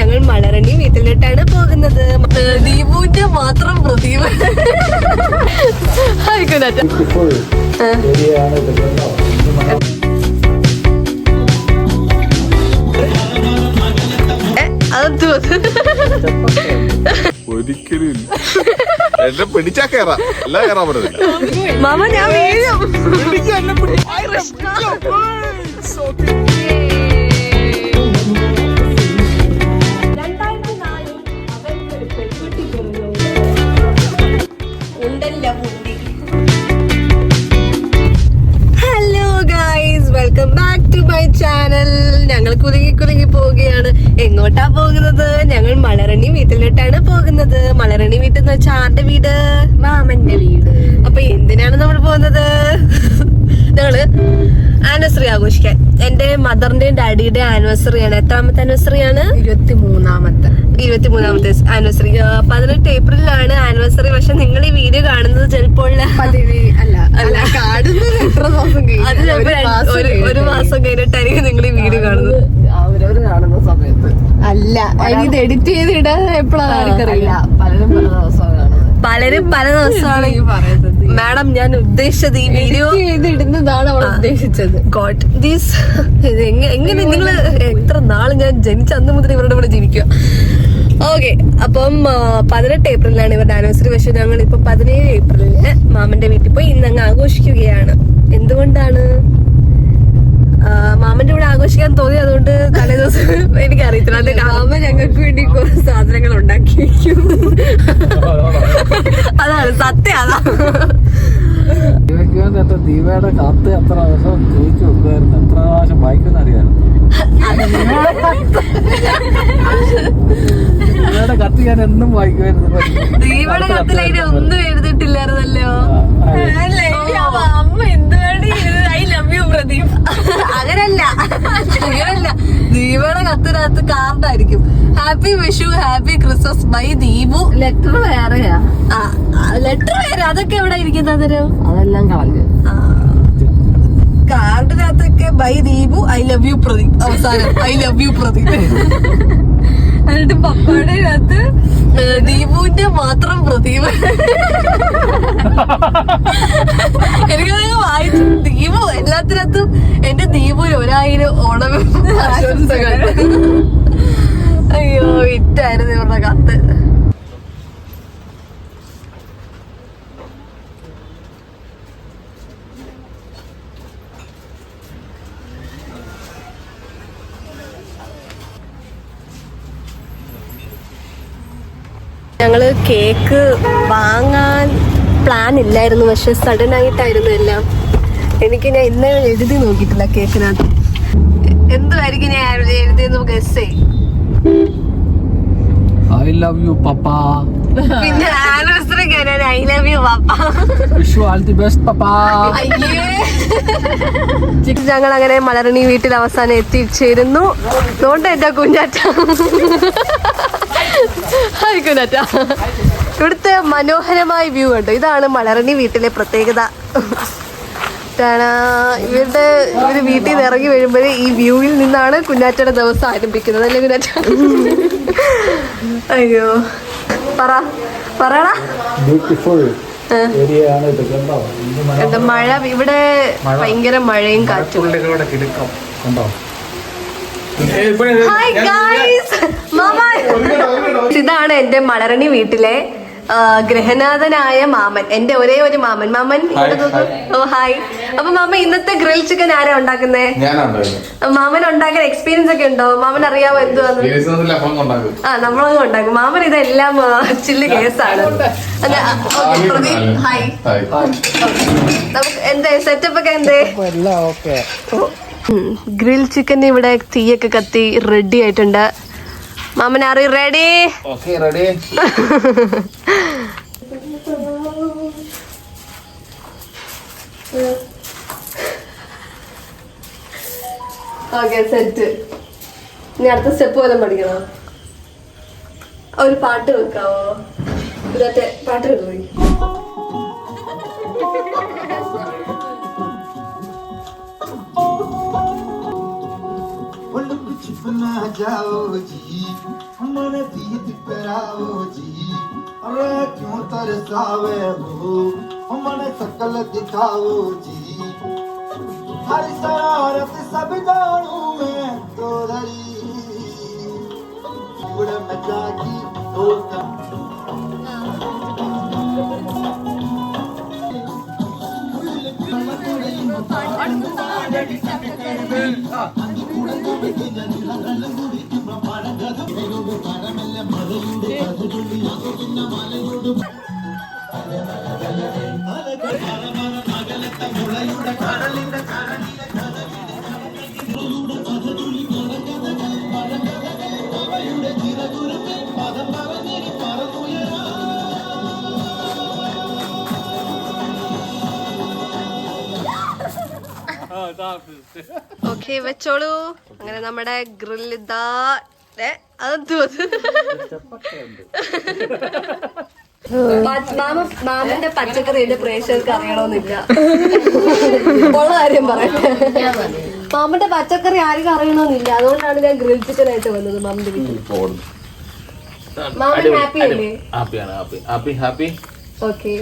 ഞങ്ങൾ മലരണി വീട്ടിലോട്ടാണ് പോകുന്നത്. ദീപുവിന്റെ മാത്രം പ്രദീപ്. ഒരിക്കലും എന്നെ പിടിച്ചാ കേറാം, എല്ലാം കേറാൻ പറ്റത്തില്ല. മാമ ഞാൻ വീഴും. Hello guys, welcome back to my channel. ഞങ്ങൾ കുലുങ്ങി പോവുകയാണ്. എങ്ങോട്ടാ പോകുന്നത്? ഞങ്ങൾ മലരണി വീട്ടിലോട്ടാണ് പോകുന്നത്. മലരണി വീട്ടിൽ എന്ന് വെച്ചാൽ ആരുടെ വീട്? മാമന്റെ വീട്. അപ്പൊ എന്തിനാണ് നമ്മൾ പോകുന്നത്? ഞങ്ങള് ആനിവേഴ്സറി ആഘോഷിക്കാൻ. എന്റെ മദറിന്റെയും ഡാഡിയുടെ ആനിവേഴ്സറി ആണ്. എത്രാമത്തെ ആനിവേഴ്സറി ആണ്? 23ാമത്തെ ആനിവേഴ്സറി. 18 ഏപ്രിലാണ് ആനിവേഴ്സറി. പക്ഷെ നിങ്ങൾ ഈ വീഡിയോ കാണുന്നത് ചിലപ്പോൾ ഒരു മാസം കഴിഞ്ഞിട്ടായിരിക്കും നിങ്ങൾ ഈ വീഡിയോ കാണുന്നത്. അവരവര് കാണുന്ന സമയത്ത് അല്ല, ഇത് എഡിറ്റ് ചെയ്തിടാൻ എപ്പോഴാണ് പലരും പല ദിവസമാണ് മാഡം. ഞാൻ ഉദ്ദേശിച്ചത് ഈ വീഡിയോ ചെയ്തിടുന്നതാണ് അവൾ ഉദ്ദേശിച്ചത്. ഗോഡ് ദീസ് എങ്ങനെ നിങ്ങൾ എത്ര നാള് ഞാൻ ജനിച്ച അന്ന് മുതൽ ഇവരുടെ കൂടെ ജീവിക്കുക. ഓക്കെ, അപ്പം 18 ഏപ്രിലാണ് ഇവരുടെ ആനിവേഴ്സറി. പക്ഷെ ഞങ്ങൾ ഇപ്പൊ 17 ഏപ്രിലിന് മാമന്റെ വീട്ടിൽ പോയി ഇന്നങ്ങ് ആഘോഷിക്കുകയാണ്. എന്തുകൊണ്ടാണ് മാമന്റെ കൂടെ ആഘോഷിക്കാൻ തോന്നി? അതുകൊണ്ട് തലേ ദിവസം എനിക്ക് അറിയത്തില്ല. മാമ ഞങ്ങൾക്ക് വേണ്ടി കുറച്ച് സാധനങ്ങൾ ഉണ്ടാക്കി വെക്കും. അതാണ് സത്യം. അതാ ദീപയുടെ കത്ത് എത്ര ദിവസം ചോദിച്ചു വെക്കുമായിരുന്നു, എത്ര പ്രാവശ്യം വായിക്കുന്ന അറിയാമായിരുന്നു. ദീപയുടെ കത്ത് ഞാൻ എന്നും വായിക്കുമായിരുന്നു. ദീപയുടെ കത്തിൽ അതിനെ ഒന്നും എഴുതിട്ടില്ലായിരുന്നല്ലോ. അമ്മ എന്തുവേണ്ടി ഐ ലവ് യു പ്രദീപ്. അങ്ങനല്ല. ദീപയുടെ കത്തിനകത്ത് കാർഡായിരിക്കും. Happy Vishu, happy Christmas bye Deepu. Letter വേറെയാ. ലെറ്റർ വേറെ. അതൊക്കെ എവിടെ ഇരിക്കുന്നത്? അതെല്ലാം കളഞ്ഞു. കാർഡിനകത്തൊക്കെ bye Deepu, I love you Pradeep. അവസാനം ഐ ലവ് യു പ്രദീപ്. എന്നിട്ട് പപ്പയുടെ അകത്ത് ദീപുവിന്റെ മാത്രം പ്രദീപ്. എനിക്കത് വായിച്ചു. ദീപു എല്ലാത്തിനകത്തും എന്റെ ദീപുവിന് 1000 ഓണം ആശംസകൾ. അയ്യോ, വിറ്റായിരുന്നു ഇവരുടെ കത്ത്. ഞങ്ങള് കേക്ക് വാങ്ങാൻ പ്ലാൻ ഇല്ലായിരുന്നു. പക്ഷെ സഡൻ ആയിട്ടായിരുന്നു എല്ലാം. എനിക്ക് ഞാൻ ഇന്നേ എഴുതി നോക്കിയിട്ടില്ല കേക്കിനകത്ത് എന്തുമായിരിക്കും ഞാൻ എഴുതിയെന്ന് ഗസ് ചെയ്യും. I love you papa. പിന്നെ ആനിവേഴ്സറി കഴിഞ്ഞാൽ I love you papa. Vishu all the best papa. ഞങ്ങൾ അങ്ങനെ മലരണി വീട്ടിൽ അവസാനം എത്തിച്ചേരുന്നു. അതുകൊണ്ട് എന്റെ കുഞ്ഞാറ്റ കുഞ്ഞാറ്റ ഇവിടുത്തെ മനോഹരമായ വ്യൂ ഉണ്ട്. ഇതാണ് മലരണി വീട്ടിലെ പ്രത്യേകത. ഇവര് വീട്ടിൽ നിന്ന് ഇറങ്ങി വരുമ്പോഴേ ഈ വ്യൂവിൽ നിന്നാണ് കുഞ്ഞാറ്റയുടെ ദിവസം ആരംഭിക്കുന്നത്. അല്ലേ കുഞ്ഞാറ്റ? അയ്യോ, പറടാ. എന്താ മഴ ഇവിടെ, ഭയങ്കര മഴയും കാറ്റും. ഹായ് ഗൈസ്, ഇതാണ് എന്റെ മലരണി വീട്ടിലെ ഗ്രഹനാഥനായ മാമൻ. എന്റെ ഒരേ ഒരു മാമൻ. ഓ ഹായ്. അപ്പൊ മാമ, ഇന്നത്തെ ഗ്രിൽ ചിക്കൻ ആരാ ഉണ്ടാക്കുന്നേ? മാമൻ ഉണ്ടാക്കാൻ എക്സ്പീരിയൻസ് ഒക്കെ ഉണ്ടോ? മാമൻ അറിയാമോ എന്തുവാന്ന്? നമ്മളൊന്നും ഉണ്ടാക്കും. മാമൻ ഇതെല്ലാം ചില്ല് കേസാണ്. ഹായ്. നമുക്ക് എന്തേ സെറ്റപ്പ് ഒക്കെ എന്തേ? ഗ്രിൽ ചിക്കൻ ഇവിടെ തീയൊക്കെ കത്തി റെഡി ആയിട്ടുണ്ട്. മാമൻ are you ready? Okay, ready. Okay, set. ഇനി അടുത്ത സ്റ്റെപ്പ് വല്ലതും പഠിക്കണോ? ഒരു പാട്ട് വെക്കാവോ? ഇതത്തെ പാട്ട് വെക്കോയി. जाओ जी मन प्रीत कराओ जी अरे क्यों तरसावे हो मन शकल दिखाओ जी हर शरारत सब जानू मैं तो धरी उड़ मचा की ഓക്കെ വെച്ചോളൂ. അങ്ങനെ നമ്മുടെ ഗ്രിൽ ഇതാ. അതെന്തോ മാമന്റെ പച്ചക്കറിയുടെ പ്രേക്ഷകർക്ക് അറിയണമെന്നില്ല. ഉള്ള കാര്യം പറയട്ടെ, മാമന്റെ പച്ചക്കറി ആർക്കും അറിയണമെന്നില്ല. അതുകൊണ്ടാണ് ഞാൻ ഗ്രിൽ ചിക്കൻ ആയിട്ട് വന്നത് മാമന്റെ വീട്ടിൽ. മാമൻ ഹാപ്പി അല്ലേ? ഓക്കെ.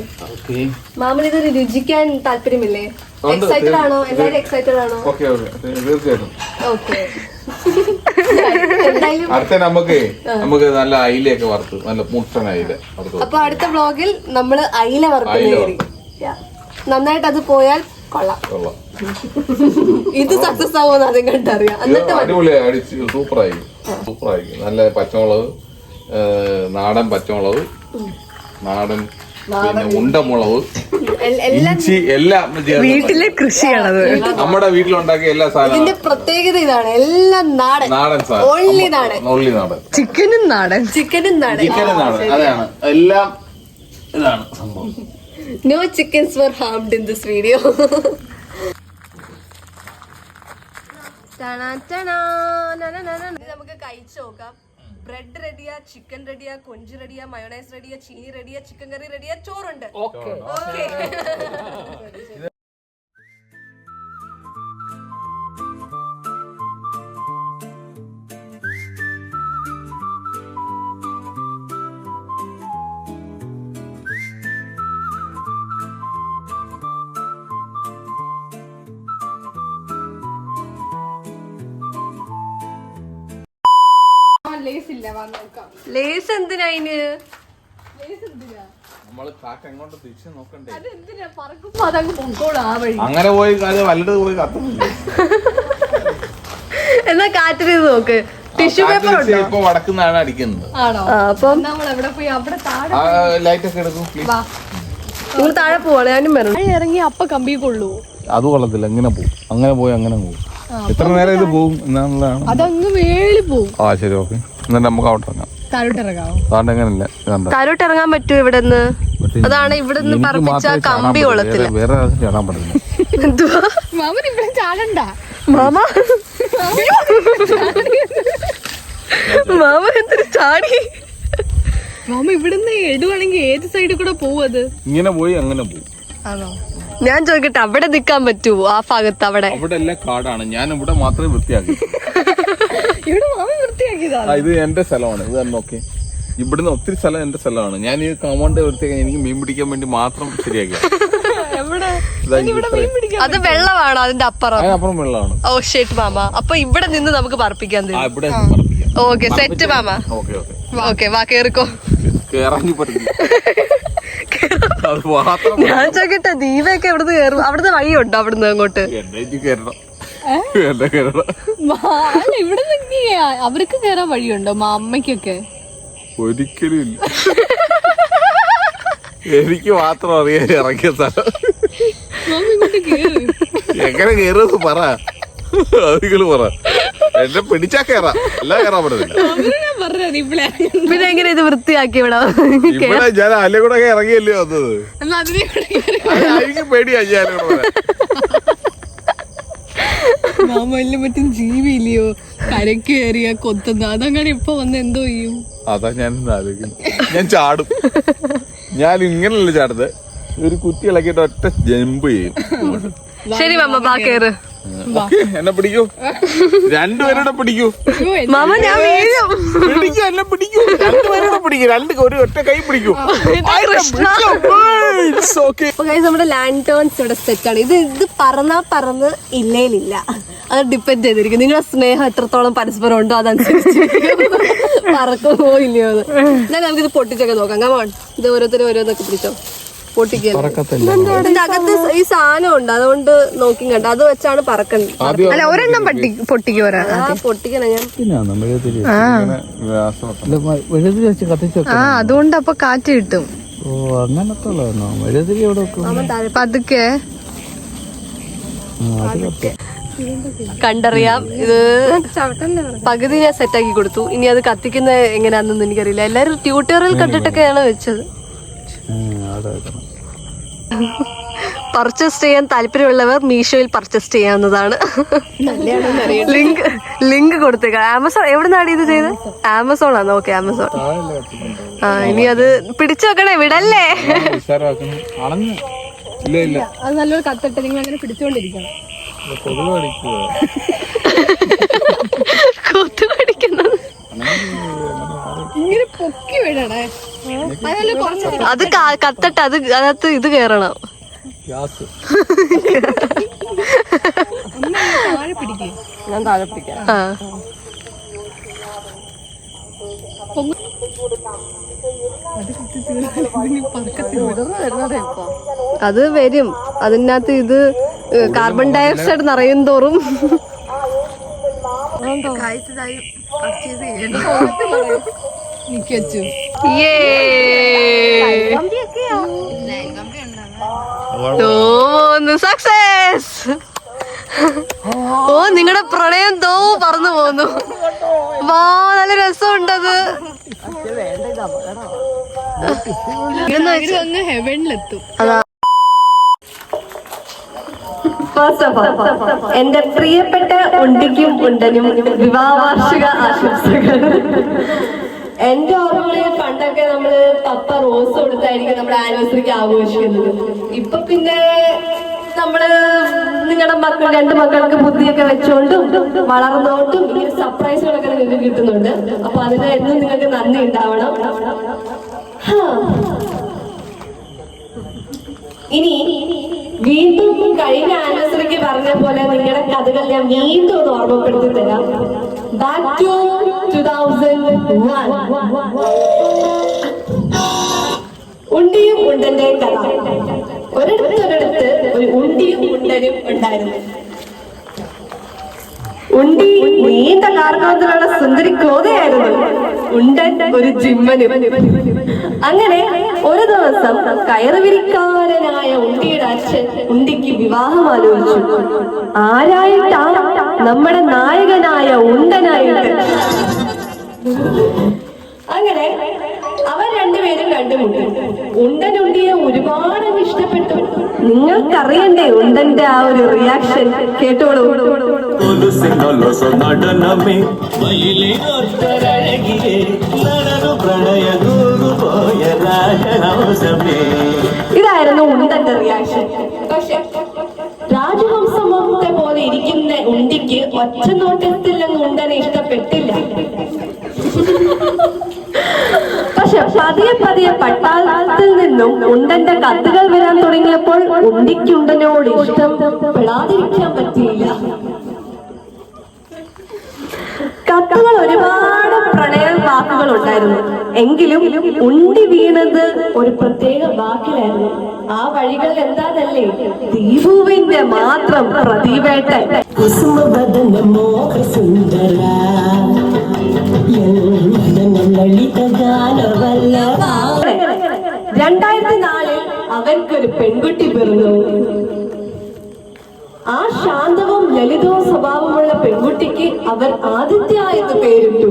മാമൻ ഇതൊരു രുചിക്കാൻ താല്പര്യമില്ലേ? എക്സൈറ്റഡ് ആണോ? എല്ലാരും എക്സൈറ്റഡ് ആണോ? തീർച്ചയായിട്ടും. ഓക്കെ. അടുത്ത നമുക്ക് നല്ല അയിലയൊക്കെ വറുത്ത് നല്ല മുട്ടൻ അയില വറുത്ത്. അപ്പൊ അടുത്ത വ്ളോഗിൽ നമ്മള് അയില വറുക്കുന്നേരി നന്നായിട്ട് അത് പോയാൽ കൊള്ളാം. ഇത് സക്സസ് ആവുമെന്ന് ആദ്യം കണ്ടറിയാം. എന്നിട്ട് അടിപൊളിയായി അടിച്ച് സൂപ്പറായി. നല്ല പച്ചമുളക്, നാടൻ പച്ചമുളക്, നാടൻ പിന്നെ ഉണ്ടമുളക്, ഇഞ്ചി എല്ലാം വീട്ടിലെ കൃഷിയാണത്. നമ്മുടെ വീട്ടിലുണ്ടാക്കിയ എല്ലാ സാധനവും. ഇതിന്റെ പ്രത്യേകത ഇതാണ്, എല്ലാം നാടൻ സാധനം, ഓൺലി നാടൻ. ചിക്കനും നാടൻ. അതാണ് എല്ലാം. ഇതാണ് സംഭവം. No chickens were harmed in this video. നമുക്ക് കഴിച്ചു നോക്കാം. ബ്രെഡ് റെഡിയാ, ചിക്കൻ റെഡിയാ, കൊഞ്ച് റെഡിയാ, മയോണൈസ് റെഡിയാ, ചീനി റെഡിയാ, ചിക്കൻ കറി റെഡിയാ, ചോറുണ്ട്. ഓക്കെ. ലേസ് എന്തിനാ അതിന്? അങ്ങനെ പോയി വല്ലത് പോയി കത്തുന്നില്ല. എന്നാ കാറ്റിൽ നോക്ക്. ടിഷ്യൂ പേപ്പർ ഇപ്പൊ വടക്കുന്നാണ് അടിക്കുന്നത്. അപ്പം ലൈറ്റ് ഒക്കെ എടുക്കും. നിങ്ങൾ താഴെ പോവാണ്. ഞാനും വരണം. ഇറങ്ങി അപ്പ കമ്പി കൊള്ളൂ. അത് കൊള്ളത്തില്ല. ഇങ്ങനെ പോകും, അങ്ങനെ പോയി അങ്ങനെ പോകും. എത്ര നേരം ഇത് പോകും എന്നാണുള്ളതാണ്. അതങ്ങ് മേളി പോകും. ആ ശരി, ഓക്കെ. എന്നിട്ട് നമുക്ക് അവിടെ ഇറങ്ങാം. അതുകൊണ്ട് എങ്ങനല്ല താഴോട്ട് ഇറങ്ങാൻ പറ്റും ഇവിടുന്ന്. അതാണ് ഇവിടുന്ന് പറപ്പിച്ച കമ്പി കൊള്ളത്തില്ല. വേറെ ചാടാൻ പറ്റില്ല. എന്തുവാ മാമൻ ഇവിടെ ചാടണ്ട. മാമ മാമ എന്തൊരു ചാടി. മാമ ഇവിടുന്ന് ഇടുവാണെങ്കിൽ ഏത് സൈഡിൽ കൂടെ പോവും? അത് ഇങ്ങനെ പോയി അങ്ങനെ പോകും. ആണോ? ഞാൻ ചോദിക്കട്ടെ, അവിടെ നിക്കാൻ പറ്റുമോ? ആ ഭാഗത്ത് അവിടെ എല്ലാം കാടാണ്. ഞാൻ ഇവിടെ മാത്രമേ വൃത്തിയാക്കി. ഇവിടെ മാമൻ വൃത്തിയാക്കിയതാണ്. ഇത് എന്റെ സ്ഥലമാണ്. ഇത് തന്നെ. ഓക്കെ, ഇവിടുന്ന് ഒത്തിരി സ്ഥലം എന്റെ സ്ഥലമാണ്. ഞാൻ ഈ കോമ്പൗണ്ട് വൃത്തിയാക്കി എനിക്ക് മീൻ പിടിക്കാൻ വേണ്ടി മാത്രം ശരിയാക്കി. അത് വെള്ളമാണ് അതിന്റെ അപ്പുറം. അപ്പുറം വെള്ളമാണ്. ഓ ഷെറ്റ് മാമ. അപ്പൊ ഇവിടെ നിന്ന് നമുക്ക് പറപ്പിക്കാൻ തരും. ഇവിടെ ഓക്കെ സെറ്റ് മാമ. ഓക്കെ വാ കേറിക്കോ. കേറാൻ പറ്റില്ല. ഞാൻ ചോദിക്കട്ടെ, ദീപയൊക്കെ എവിടുന്ന് കയറും? അവിടുന്ന് വഴിയുണ്ടോ അവിടുന്ന് അങ്ങോട്ട്? ഇവിടെ അവർക്ക് കേറാൻ വഴിയുണ്ടോ? അമ്മയ്ക്കൊക്കെ ഒരിക്കലും ഇല്ല. എനിക്ക് മാത്രം അറിയാൻ ഇറങ്ങിയ സ്ഥലം. എങ്ങനെ കേറുന്നത് പറ, അതികള് പറ. എന്നെ പിടിച്ചാ കേറാം, എല്ലാം കേറാൻ പറ്റത്തില്ല. പിന്നെ എങ്ങനെ ഇത് വൃത്തിയാക്കി ഇവിടെ? ഇവിടെ ഞാൻ അല്ലെ കൂടെ ഇറങ്ങിയല്ലേ വന്നത്. എനിക്ക് പേടിയാ ഞാൻ മാമല്ല മറ്റും ജീവില്ലയോ കരക്ക് കയറിയ കൊത്തുന്ന. അതങ്ങനെ ഇപ്പൊ വന്ന് എന്തോ ചെയ്യും? അതാ ഞാൻ ആലോചിക്കുന്നു. ഞാൻ ചാടും. ഞാൻ ഇങ്ങനല്ലേ ചാടുന്നത്. ഒരു കുറ്റി ഇളക്കിയിട്ട് ഒറ്റ ജമ്പ് ചെയ്യും. ശരി മാമ ബാ കേറ്. ഓക്കെ എന്നെ പിടിക്കൂ, രണ്ടുപേരുടെ പിടിക്കൂ. മാമ ഞാൻ വീഴും. പിടിക്കൂ, എന്നെ പിടിക്കൂ, രണ്ടുപേരുടെ പിടിക്കൂ, ഒരു ഒറ്റ കൈ പിടിക്കൂ. ഓക്കെ നമ്മുടെ ലാൻഡേൺസ് ഇവിടെ സെറ്റ് ആണ്. ഇത് പറന്ന് ഇല്ലേലില്ല, അത് ഡിപ്പെൻഡ് ചെയ്തിരിക്കും. നിങ്ങളുടെ സ്നേഹം എത്രത്തോളം പരസ്പരം ഉണ്ടോ അതനുസരിച്ച് പറക്കുമോ ഇല്ലയോ എന്ന്. എന്നാലും നമുക്കിത് പൊട്ടിച്ചൊക്കെ നോക്കാം. കമോൺ, ഇത് ഓരോന്നൊക്കെ പിടിച്ചോ, പൊട്ടിക്കാൻ. ഇതിന്റെ അകത്ത് ഈ സാധനം ഉണ്ട്, അതുകൊണ്ട് നോക്കി കണ്ട അത് വെച്ചാണ് പറക്കുന്നത്. അല്ല ഒരെണ്ണം പൊട്ടിക്കോ. പൊട്ടിക്കണം ഞാൻ. വെളുതിരി വെച്ച് കത്തിച്ച് വെക്കണം. അതുകൊണ്ട് അപ്പൊ കാറ്റ് കിട്ടും. ഓ അങ്ങനത്തെ ഉള്ളതാണോ? വെളുതിരി എവിടെ വെക്കും? പതുക്കെ അത് കത്തി. കണ്ടറിയാം. ഇത് പകുതി ഞാൻ സെറ്റാക്കി കൊടുത്തു. ഇനി അത് കത്തിക്കുന്ന എങ്ങനെയാണെന്നൊന്നും എനിക്കറിയില്ല. എല്ലാരും ട്യൂട്ടോറിയൽ കണ്ടിട്ടൊക്കെയാണ് വെച്ചത്. അവിടെ വെക്കണം. പർച്ചേസ് ചെയ്യാൻ താല്പര്യമുള്ളവർ മീഷോയിൽ പർച്ചേസ് ചെയ്യാവുന്നതാണ്. ലിങ്ക് കൊടുത്തേക്കാം. ആമസോൺ എവിടെ നിന്നാണ് ഇത് ചെയ്ത്? ആമസോൺ ആണ്. Okay, Amazon. ഇനി അത് പിടിച്ചു വെക്കണേ, വിടല്ലേ. അത് നല്ലൊരു കത്തട്ടെ. നിങ്ങൾ അങ്ങനെ പിടിച്ചോണ്ടിരിക്കണം. കൊത്തു കടിക്കുന്നത് ഇങ്ങനെ പൊക്കി വിടണേ. അത് കത്തട്ടെ, അത് അതിനകത്ത് ഇത് കേറണം. താഴെ പിടിക്കേ. ഞാൻ താഴെ പിടിക്കാം. അത് വരും. അതിനകത്ത് ഇത് കാർബൺ ഡയോക്സൈഡ് നിറയും തോറും സക്സസ്. ഓ, നിങ്ങളുടെ പ്രണയം തോ പറന്നു പോന്നു. വാ, നല്ല രസമുണ്ടത്. ഹെവനിലെത്തും. അതാ എന്റെ പ്രിയപ്പെട്ട ഉണ്ടിക്കും ഉണ്ടനും വിവാഹ വാർഷിക ആശംസകൾ. എന്റെ ഓർമ്മകളിൽ പണ്ടൊക്കെ നമ്മള് പപ്പ റോസ് കൊടുത്തായിരിക്കും നമ്മുടെ ആനിവേഴ്സറിക്ക് ആഘോഷിക്കുന്നത്. ഇപ്പൊ പിന്നെ നമ്മള് നിങ്ങളുടെ രണ്ട് മക്കൾക്ക് ബുദ്ധിയൊക്കെ വെച്ചോണ്ടും വളർന്നോണ്ടും ഇങ്ങനെ സർപ്രൈസുകളൊക്കെ നിങ്ങൾക്ക് കിട്ടുന്നുണ്ട്. അപ്പൊ അതിന് എന്നും നിങ്ങൾക്ക് നന്ദി ഉണ്ടാവണം. ഇനി വീണ്ടും കഴിഞ്ഞ ആനിവേഴ്സറിക്ക് പറഞ്ഞ പോലെ നിങ്ങളുടെ കഥകൾ ഞാൻ വീണ്ടും ഒന്ന് ഓർമ്മപ്പെടുത്തി തരാം. Back to 2001. ഉണ്ടിയും ഉണ്ടന്റെ കഥ. ഒരിടത്ത് ഒരു ഉണ്ടിയും ഉണ്ടനും ഉണ്ടായിരുന്നു. ഉണ്ടി നീണ്ട കാർക്കോത്തിലുള്ള സുന്ദരി കോതയായിരുന്നു. ഉണ്ടൻ ഒരു ജിമ്മനും. അങ്ങനെ ഒരു ദിവസം കയറുവിരിക്കാരനായ ഉണ്ടിയുടെ അച്ഛൻ ഉണ്ടിക്ക് വിവാഹം ആലോചിച്ചു. ആരായിട്ടാ? നമ്മുടെ നായകനായ ഉണ്ടനായിട്ട്. അങ്ങനെ അവർ രണ്ടുപേരും കണ്ടുമുട്ടി. ഉണ്ടൻ ഉണ്ടിയെ ഒരുപാട് ഇഷ്ടപ്പെട്ടു. നിങ്ങൾക്കറിയണ്ടേ ഉണ്ടന്റെ ആ ഒരു റിയാക്ഷൻ? കേട്ടോളൂ. ഇതായിരുന്നു ഉണ്ടന്റെ റിയാക്ഷൻ. പക്ഷെ രാജഹംസത്തെ പോലെ ഇരിക്കുന്ന ഉണ്ടിക്ക് ഒറ്റ നോട്ടത്തിൽ നിന്ന് ഉണ്ടനെ ഇഷ്ടപ്പെട്ടില്ല. പക്ഷെ പതിയെ പട്ടാളത്തിൽ നിന്നും ഉണ്ടന്റെ കത്തുകൾ വരാൻ തുടങ്ങിയപ്പോൾ ഉണ്ടിക്ക് ഉണ്ടനോട് ഇഷ്ടം പെടാതിരിക്കാൻ പറ്റിയില്ല. കത്തുകൾ ഒരുപാട് പ്രണയ വാക്കുകൾ ഉണ്ടായിരുന്നു. എങ്കിലും ഉണ്ടി വീണത് ഒരു പ്രത്യേക വാക്കിലായിരുന്നു. ആ വഴികൾ എന്താണല്ലേ? ദീപുവിന്റെ മാത്രം പ്രതിവേട്ടൻ. 2004 അവൻക്കൊരു പെൺകുട്ടി പിറന്നു. ആ ശാന്തവും ലളിതവും സ്വഭാവമുള്ള പെൺകുട്ടിക്ക് അവർ ആദിത്യ എന്ന് പേരിട്ടു.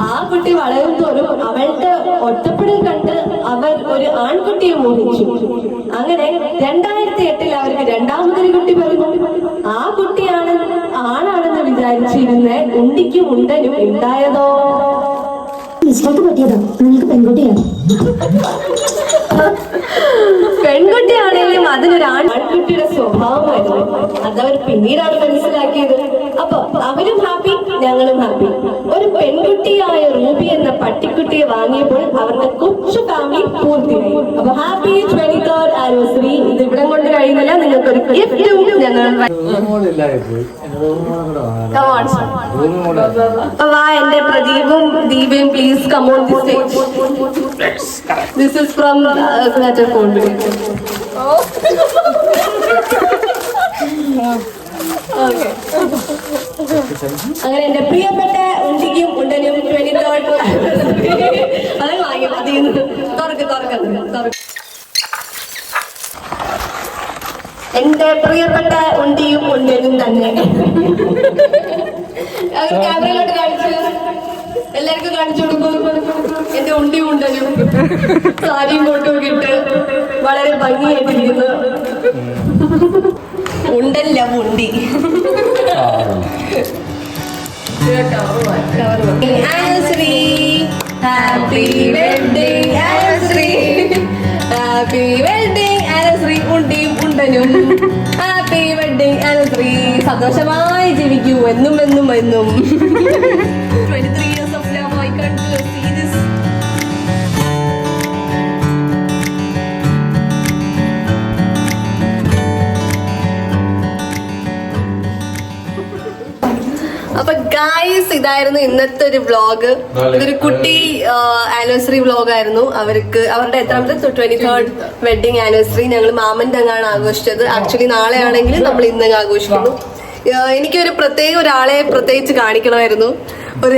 ആ കുട്ടി വളരുന്തോറും അവളുടെ ഒറ്റപ്പെടൽ കണ്ട് അവർ ഒരു ആൺകുട്ടിയെ മോഹിച്ചു. അങ്ങനെ 2008 അവർക്ക് രണ്ടാമതൊരു കുട്ടി പിറന്നു. ആ ആണാണെന്ന് വിചാരിച്ചിരുന്ന ഉണ്ടിക്കും ഉണ്ടനും ഉണ്ടായതോ മിസ്റ്റേക്ക് പറ്റിയതാ. നിങ്ങൾക്ക് പെൺകുട്ടിയാണ്. പെൺകുട്ടിയാണെങ്കിലും അതിനൊരു ആൺകുട്ടിയുടെ സ്വഭാവമായിരുന്നു. അതവർ പിന്നീടാണ് മനസ്സിലാക്കിയത്. അപ്പൊ അവരും ഹാപ്പി, ഞങ്ങളും ഹാപ്പി. ഒരു പെൺകുട്ടിയായ റൂബി എന്ന പട്ടിക്കുട്ടിയെ വാങ്ങിയപ്പോൾ അവരുടെ കൊച്ചു ഫാമിലി പൂർത്തിയായി. അപ്പൊ ഹാപ്പി 23rd ആനിവേഴ്സറി. ഇത് ഇവിടെ കൊണ്ട് കഴിയുന്നില്ല, നിങ്ങൾക്ക് ഒരു ഗിഫ്റ്റും ഞങ്ങൾ വാ. എന്റെ പ്രദീപും ദീപയും please come on the stage. This is from അങ്ങനെ എന്റെ പ്രിയപ്പെട്ട ഉണ്ടിക്കും ഉണ്ടനും 23rd അത് വാങ്ങി അതിൽ തുറക്ക്. എന്റെ പ്രിയപ്പെട്ട ഉണ്ടിയും ഉണ്ടനും തന്നെ ക്യാമറയിലോട്ട് കാണിച്ചു, എല്ലാവർക്കും കാണിച്ചു കൊടുക്കും. എന്റെ ഉണ്ടിയും ഉണ്ടനും സാരിയും കൊണ്ടും ഇട്ട് വളരെ ഭംഗിയായിട്ടിരിക്കുന്നു. ഉണ്ടല്ല ഉണ്ടി. Anniversary, happy wedding anniversary, happy wedding anniversary. ഉണ്ടിയും ഉണ്ടനും ഹാപ്പി വെഡിങ് ആനിവേഴ്സറി. സന്തോഷമായി ജീവിക്കൂ എന്നും എന്നും എന്നും. 23 years of love. I can't see this. അപ്പൊ ഗായ്സ്, ഇതായിരുന്നു ഇന്നത്തെ ഒരു വ്ളോഗ്. ഇതൊരു കുട്ടി ആനിവേഴ്സറി വ്ളോഗായിരുന്നു. അവരുടെ എത്രാമത്തെ 23rd വെഡിങ് ആനിവേഴ്സറി ഞങ്ങൾ മാമന്റെ അങ്ങാണ് ആഘോഷിച്ചത്. ആക്ച്വലി നാളെ ആണെങ്കിൽ നമ്മൾ ഇന്നങ്ങ് ആഘോഷിക്കുന്നു. എനിക്കൊരു ഒരാളെ പ്രത്യേകിച്ച് കാണിക്കണമായിരുന്നു.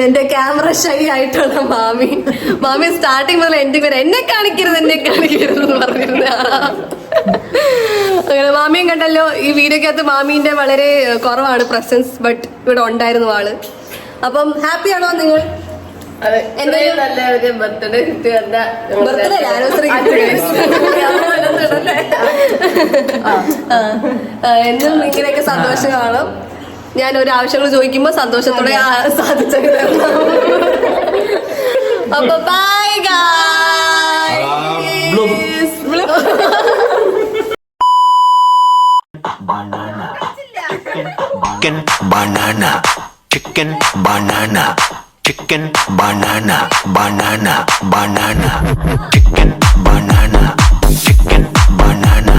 എന്റെ ക്യാമറ ഷൈ ആയിട്ടുള്ള മാമി സ്റ്റാർട്ടിങ് മുതൽ എന്നെ കാണിക്കരുത് എന്ന് പറഞ്ഞിരുന്ന ആളാ. അങ്ങനെ മാമിയും കണ്ടല്ലോ. ഈ വീഡിയോക്കകത്ത് മാമീന്റെ വളരെ കുറവാണ് പ്രസൻസ്, ബട്ട് ഇവിടെ ഉണ്ടായിരുന്നു ആള്. അപ്പം ഹാപ്പി ആണോ നിങ്ങൾ? ബർത്ത്ഡേ ആനിവേഴ്സറി എന്നും ഇങ്ങനെയൊക്കെ സന്തോഷം കാണും. ഞാൻ ഒരു ആവശ്യങ്ങൾ ചോദിക്കുമ്പോ സന്തോഷത്തോടെ സാധിച്ചു. അപ്പൊ bye guys. Chicken, banana, chicken, banana, banana, banana, chicken, banana, chicken, banana.